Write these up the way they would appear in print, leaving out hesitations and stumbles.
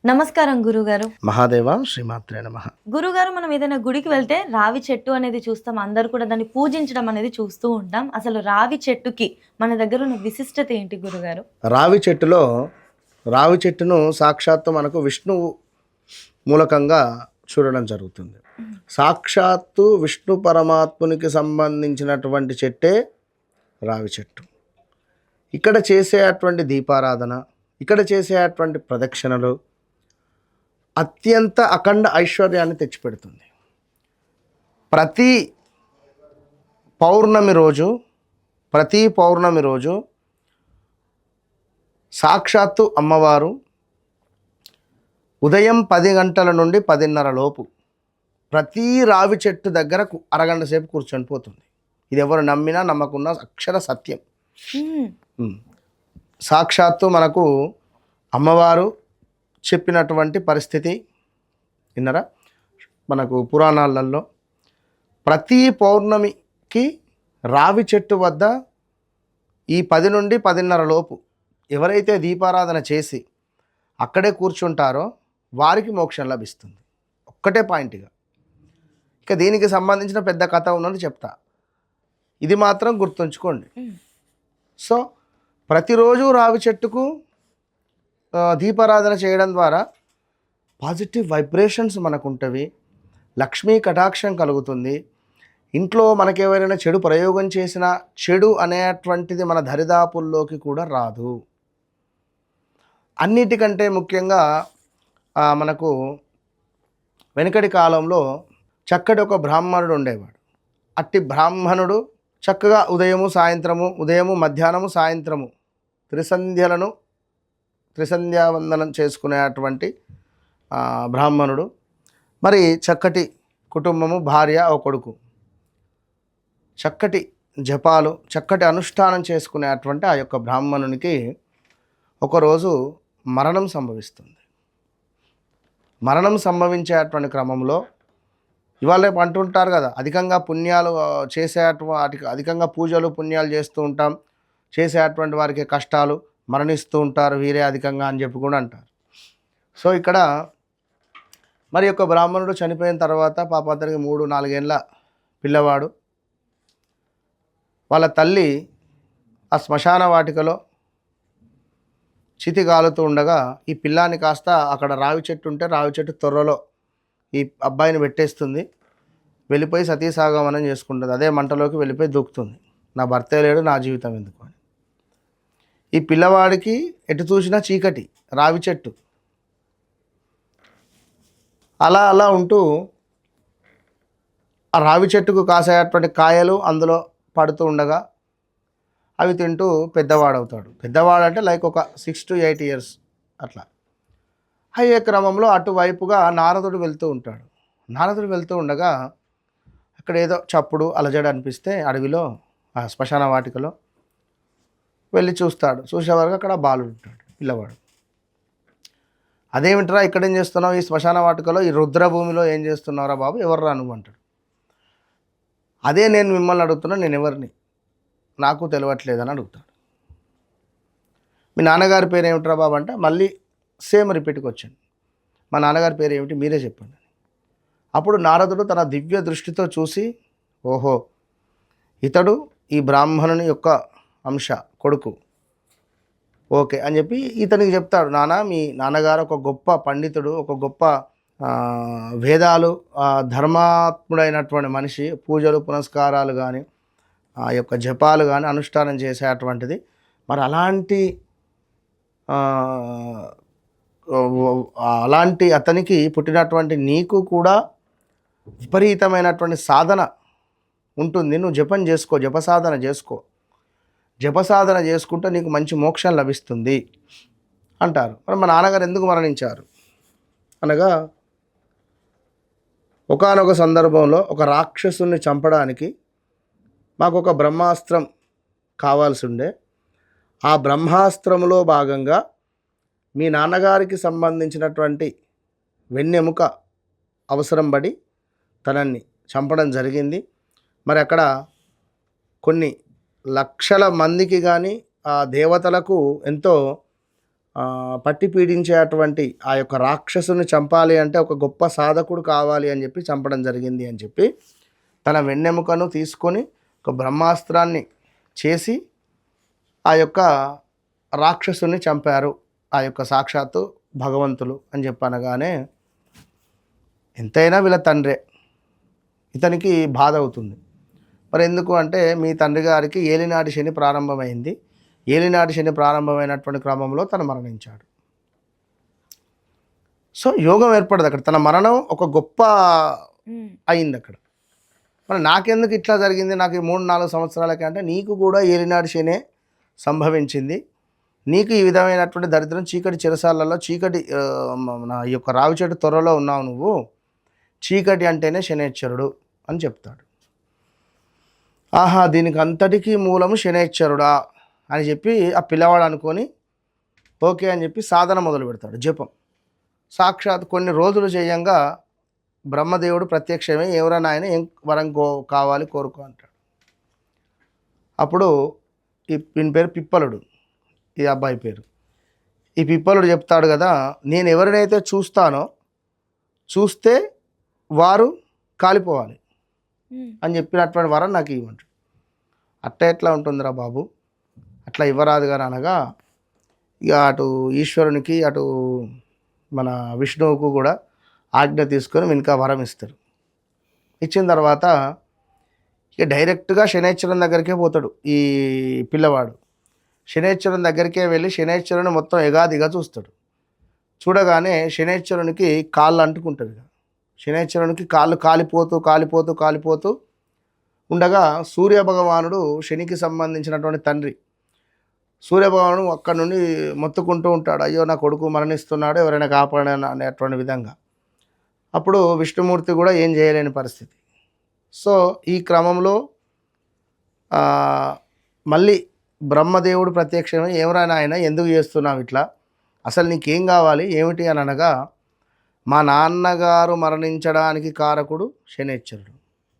నమస్కారం గురుగారు. మహాదేవ శ్రీమాత్రే నమః. గురుగారు, మనం ఏదైనా గుడికి వెళ్తే రావి చెట్టు అనేది చూస్తాం. అందరూ కూడా దాన్ని పూజించడం అనేది చూస్తూ ఉంటాం. అసలు రావి చెట్టుకి మన దగ్గర ఉన్న విశిష్టత ఏంటి గురుగారు? రావి చెట్టును సాక్షాత్తు మనకు విష్ణువు మూలకంగా చూడడం జరుగుతుంది. సాక్షాత్తు విష్ణు పరమాత్మునికి సంబంధించినటువంటి చెట్టే రావి చెట్టు. ఇక్కడ చేసేటువంటి దీపారాధన, ఇక్కడ చేసేటువంటి ప్రదక్షిణలు అత్యంత అఖండ ఐశ్వర్యాన్ని తెచ్చిపెడుతుంది. ప్రతి పౌర్ణమి రోజు సాక్షాత్తు అమ్మవారు ఉదయం 10 గంటల నుండి 10:30 లోపు ప్రతి రావి చెట్టు దగ్గర అరగంట సేపు కూర్చొని పోతుంది. ఇది ఎవరు నమ్మినా నమ్మకున్నా అక్షర సత్యం. సాక్షాత్తు మనకు అమ్మవారు చెప్పినటువంటి పరిస్థితి విన్నరా? మనకు పురాణాలలో ప్రతి పౌర్ణమికి రావి చెట్టు వద్ద ఈ 10 నుండి 10:30 లోపు ఎవరైతే దీపారాధన చేసి అక్కడే కూర్చుంటారో వారికి మోక్షం లభిస్తుంది. ఒక్కటే పాయింట్గా. ఇక దీనికి సంబంధించిన పెద్ద కథ ఉన్నది చెప్తా, ఇది మాత్రం గుర్తుంచుకోండి. సో ప్రతిరోజు రావి చెట్టుకు దీపారాధన చేయడం ద్వారా పాజిటివ్ వైబ్రేషన్స్ మనకు ఉంటవి, లక్ష్మీ కటాక్షం కలుగుతుంది. ఇంట్లో మనకెవరైనా చెడు ప్రయోగం చేసినా చెడు అనేటువంటిది మన దరిదాపుల్లోకి కూడా రాదు. అన్నిటికంటే ముఖ్యంగా మనకు వెనుకటి కాలంలో చక్కటి ఒక బ్రాహ్మణుడు ఉండేవాడు. అట్టి బ్రాహ్మణుడు చక్కగా ఉదయము మధ్యాహ్నము సాయంత్రము త్రిసంధ్యావందనం చేసుకునేటువంటి బ్రాహ్మణుడు. మరి చక్కటి కుటుంబము, భార్య, ఓ కొడుకు, చక్కటి జపాలు, చక్కటి అనుష్ఠానం చేసుకునేటువంటి ఆ యొక్క బ్రాహ్మణునికి ఒకరోజు మరణం సంభవిస్తుంది. మరణం సంభవించేటువంటి క్రమంలో ఇవాళ రేపు అంటుంటారు కదా, అధికంగా పుణ్యాలు అధికంగా పూజలు పుణ్యాలు చేస్తూ ఉంటాం, చేసేటువంటి వారికి కష్టాలు, మరణిస్తూ ఉంటారు వీరే అధికంగా అని చెప్పి కూడా అంటారు. సో ఇక్కడ మరి యొక్క బ్రాహ్మణుడు చనిపోయిన తర్వాత పాప అతనికి 3-4 ఏళ్ళ పిల్లవాడు. వాళ్ళ తల్లి ఆ శ్మశాన వాటికలో చితి కాలుతూ ఉండగా ఈ పిల్లాన్ని కాస్త అక్కడ రావి చెట్టు ఉంటే రావి చెట్టు తొర్రలో ఈ అబ్బాయిని పెట్టేస్తుంది. వెళ్ళిపోయి సతీసాగమనం చేసుకుంటుంది. అదే మంటలోకి వెళ్ళిపోయి దూకుతుంది. నా భర్తే లేడు, నా జీవితం ఎందుకు అని. ఈ పిల్లవాడికి ఎటు చూసినా చీకటి, రావి చెట్టు. అలా ఉంటూ ఆ రావి చెట్టుకు కాసేటువంటి కాయలు అందులో పడుతూ ఉండగా అవి తింటూ పెద్దవాడవుతాడు. పెద్దవాడంటే లైక్ ఒక 6 to 8 years అట్లా అయ్యే క్రమంలో అటువైపుగా నారదుడు వెళ్తూ ఉంటాడు. నారదుడు వెళ్తూ ఉండగా అక్కడ ఏదో చప్పుడు అలజడి అనిపిస్తే అడవిలో ఆ శ్మశాన వాటికలో వెళ్ళి చూస్తాడు. చూసేవారికి అక్కడ బాలుడు ఉంటాడు, పిల్లవాడు. అదేమిట్రా ఇక్కడ ఏం చేస్తున్నావు, ఈ శ్మశాన వాటికలో ఈ రుద్రభూమిలో ఏం చేస్తున్నావురా బాబు, ఎవర్రా నువ్వు అంటాడు. అదే నేను మిమ్మల్ని అడుగుతున్నా, నేను ఎవరిని నాకు తెలియట్లేదని అడుగుతాడు. మీ నాన్నగారి పేరు ఏమిట్రా బాబు అంటే మళ్ళీ సేమ్ రిపీట్కి వచ్చాను. మా నాన్నగారి పేరు ఏమిటి మీరే చెప్పండి. అప్పుడు నారదుడు తన దివ్య దృష్టితో చూసి, ఓహో ఇతడు ఈ బ్రాహ్మణుని యొక్క అంశ కొడుకు, ఓకే అని చెప్పి ఇతనికి చెప్తాడు. మీ నాన్నగారు ఒక గొప్ప పండితుడు, ఒక గొప్ప వేదాలు ధర్మాత్ముడైనటువంటి మనిషి, పూజలు పునస్కారాలు కానీ ఆ యొక్క జపాలు కానీ అనుష్ఠానం చేసేటువంటిది. మరి అలాంటి అతనికి పుట్టినటువంటి నీకు కూడా విపరీతమైనటువంటి సాధన ఉంటుంది. నువ్వు జపం చేసుకో, జపసాధన చేసుకుంటే నీకు మంచి మోక్షం లభిస్తుంది అంటారు. మరి మా నాన్నగారు ఎందుకు మరణించారు అనగా, ఒకానొక సందర్భంలో ఒక రాక్షసుని చంపడానికి మాకు ఒక బ్రహ్మాస్త్రం కావాల్సి ఉండే. ఆ బ్రహ్మాస్త్రంలో భాగంగా మీ నాన్నగారికి సంబంధించినటువంటి వెన్నెముక అవసరం పడి తనని చంపడం జరిగింది. మరి అక్కడ కొన్ని లక్షల మందికి కానీ ఆ దేవతలకు ఎంతో పట్టి పీడించేటువంటి ఆ యొక్క రాక్షసుని చంపాలి అంటే ఒక గొప్ప సాధకుడు కావాలి అని చెప్పి చంపడం జరిగింది అని చెప్పి తన వెన్నెముకను తీసుకొని ఒక బ్రహ్మాస్త్రాన్ని చేసి ఆ యొక్క రాక్షసుని చంపారు ఆ యొక్క సాక్షాత్తు భగవంతులు అని చెప్పనగానే ఎంతైనా వీళ్ళ తండ్రే, ఇతనికి బాధ అవుతుంది. మరి ఎందుకు అంటే మీ తండ్రి గారికి ఏలినాటి శని ప్రారంభమైంది, ఏలినాటి శని ప్రారంభమైనటువంటి క్రమంలో తను మరణించాడు. సో యోగం ఏర్పడదు అక్కడ, తన మరణం ఒక గొప్ప అయింది అక్కడ. మరి నాకెందుకు ఇట్లా జరిగింది, నాకు ఈ 3-4 సంవత్సరాలకి అంటే నీకు కూడా ఏలినాటి శనే సంభవించింది, నీకు ఈ విధమైనటువంటి దరిద్రం చీకటి చెరసాలలో చీకటి నా ఈ యొక్క రావి చెట్టు త్వరలో ఉన్నావు నువ్వు, చీకటి అంటేనే శనేశ్వరుడు అని చెప్తాడు. ఆహా, దీనికి అంతటికీ మూలము శనేశ్వరుడా అని చెప్పి ఆ పిల్లవాడు అనుకొని ఓకే అని చెప్పి సాధన మొదలు పెడతాడు, జపం. సాక్షాత్ కొన్ని రోజులు చేయంగా బ్రహ్మదేవుడు ప్రత్యక్షమే ఎవరైనా ఆయన ఏం వరం కావాలి కోరుకో అంటాడు. అప్పుడు ఈయన పేరు పిప్పలుడు, ఈ అబ్బాయి పేరు. ఈ పిప్పలుడు చెప్తాడు కదా, నేను ఎవరినైతే చూస్తానో చూస్తే వారు కాలిపోవాలి అని చెప్పినటువంటి వరం నాకు ఇవ్వమంటాడు. అట్ట ఎట్లా ఉంటుందిరా బాబు, అట్లా ఇవ్వరాదు కానీ అనగా ఇక అటు ఈశ్వరునికి అటు మన విష్ణువుకు కూడా ఆజ్ఞ తీసుకొని వెనుక వరం ఇస్తారు. ఇచ్చిన తర్వాత ఇక డైరెక్ట్గా శనేశ్వరుని దగ్గరికే పోతాడు ఈ పిల్లవాడు. శనేశ్వరుని దగ్గరికే వెళ్ళి శనేశ్వరుని మొత్తం ఎగాదిగా చూస్తాడు. చూడగానే శనేశ్వరునికి కాళ్ళు అంటుకుంటుంది. శనేశ్వరునికి కాళ్ళు కాలిపోతూ కాలిపోతూ కాలిపోతూ ఉండగా సూర్యభగవానుడు శనికి సంబంధించినటువంటి తండ్రి సూర్యభగవానుడు అక్కడి నుండి మొత్తుకుంటూ ఉంటాడు, అయ్యో నా కొడుకు మరణిస్తున్నాడు, ఎవరైనా కాపాడని అనేటువంటి విధంగా. అప్పుడు విష్ణుమూర్తి కూడా ఏం చేయలేని పరిస్థితి. సో ఈ క్రమంలో మళ్ళీ బ్రహ్మదేవుడు ప్రత్యక్షమై ఎవరైనా ఆయన ఎందుకు చేస్తున్నావు ఇట్లా, అసలు నీకేం కావాలి ఏమిటి అని అనగా, మా నాన్నగారు మరణించడానికి కారకుడు శనేశ్వరుడు,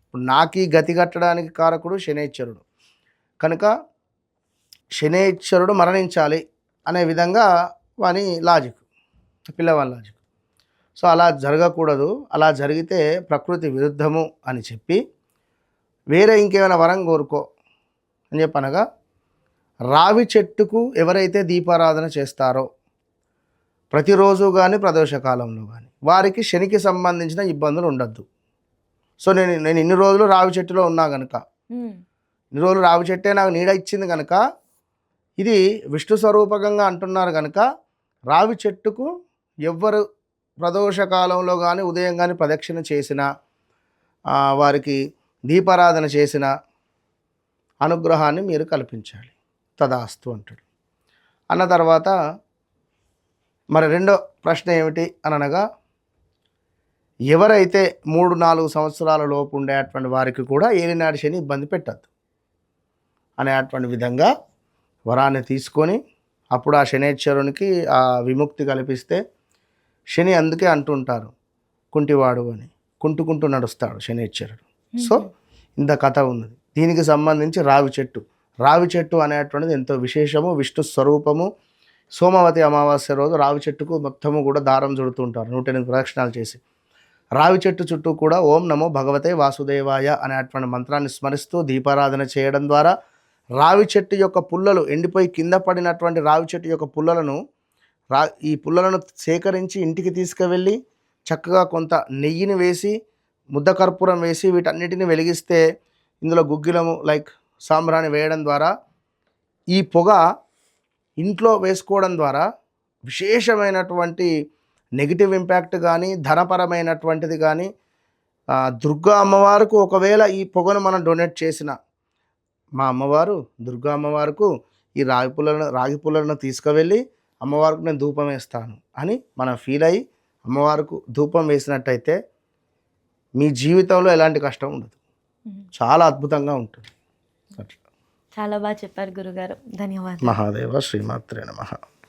ఇప్పుడు నాకు ఈ గతి కట్టడానికి కారకుడు శనేశ్వరుడు, కనుక శనేశ్వరుడు మరణించాలి అనే విధంగా వాని లాజిక్, పిల్లవాళ్ళ లాజిక్. సో అలా జరగకూడదు, అలా జరిగితే ప్రకృతి విరుద్ధము అని చెప్పి వేరే ఇంకేమైనా వరం కోరుకో అని చెప్పనగా, రావి చెట్టుకు ఎవరైతే దీపారాధన చేస్తారో ప్రతిరోజు కానీ ప్రదోషకాలంలో కానీ వారికి శనికి సంబంధించిన ఇబ్బందులు ఉండద్దు. సో నేను ఇన్ని రోజులు రావి చెట్టులో ఉన్నా కనుక, ఇన్ని రోజులు రావి చెట్టే నాకు నీడ ఇచ్చింది కనుక, ఇది విష్ణు స్వరూపకంగా అంటున్నారు కనుక రావి చెట్టుకు ఎవ్వరు ప్రదోషకాలంలో కానీ ఉదయం కానీ ప్రదక్షిణ చేసిన వారికి దీపారాధన చేసిన అనుగ్రహాన్ని మీరు కల్పించాలి, తదాస్తు అంటాడు. అన్న తర్వాత మరి రెండో ప్రశ్న ఏమిటి అని అనగా, ఎవరైతే 3-4 సంవత్సరాల లోపు ఉండేటువంటి వారికి కూడా ఏలినాటి శని ఇబ్బంది పెట్టద్దు అనేటువంటి విధంగా వరాన్ని తీసుకొని అప్పుడు ఆ శనేశ్వరునికి ఆ విముక్తి కల్పిస్తే, శని అందుకే అంటుంటారు కుంటివాడు అని, కుంటుకుంటూ నడుస్తాడు శనేశ్వరుడు. సో ఇంత కథ ఉన్నది. దీనికి సంబంధించి రావి చెట్టు అనేటువంటిది ఎంతో విశేషము, విష్ణు స్వరూపము. సోమవతి అమావాస్య రోజు రావి చెట్టుకు మొత్తము కూడా దారం చుడుతుంటారు 108 ప్రదక్షిణాలు చేసి. రావి చెట్టు చుట్టూ కూడా ఓం నమో భగవతే వాసుదేవాయ అనేటువంటి మంత్రాన్ని స్మరిస్తూ దీపారాధన చేయడం ద్వారా రావి చెట్టు యొక్క పుల్లలు ఎండిపోయి కింద పడినటువంటి రావి చెట్టు యొక్క పుల్లలను ఈ పుల్లలను సేకరించి ఇంటికి తీసుకువెళ్ళి చక్కగా కొంత నెయ్యిని వేసి ముద్ద కర్పూరం వేసి వీటన్నిటిని వెలిగిస్తే ఇందులో గుగ్గిలము లైక్ సాంబ్రాణి వేయడం ద్వారా ఈ పొగ ఇంట్లో వేసుకోవడం ద్వారా విశేషమైనటువంటి నెగిటివ్ ఇంపాక్ట్ కానీ ధనపరమైనటువంటిది కానీ, దుర్గా అమ్మవారికి ఒకవేళ ఈ పొగను మనం డొనేట్ చేసిన, మా అమ్మవారు దుర్గా అమ్మవారికి ఈ రాగి పుల్లలను తీసుకువెళ్ళి అమ్మవారికి నేను ధూపం వేస్తాను అని మనం ఫీల్ అయ్యి అమ్మవారికి ధూపం వేసినట్టయితే మీ జీవితంలో ఎలాంటి కష్టం ఉండదు, చాలా అద్భుతంగా ఉంటుంది. చాలా బాగా చెప్పారు గురుగారు, ధన్యవాదాలు. మహాదేవ శ్రీమాత్రే నమః.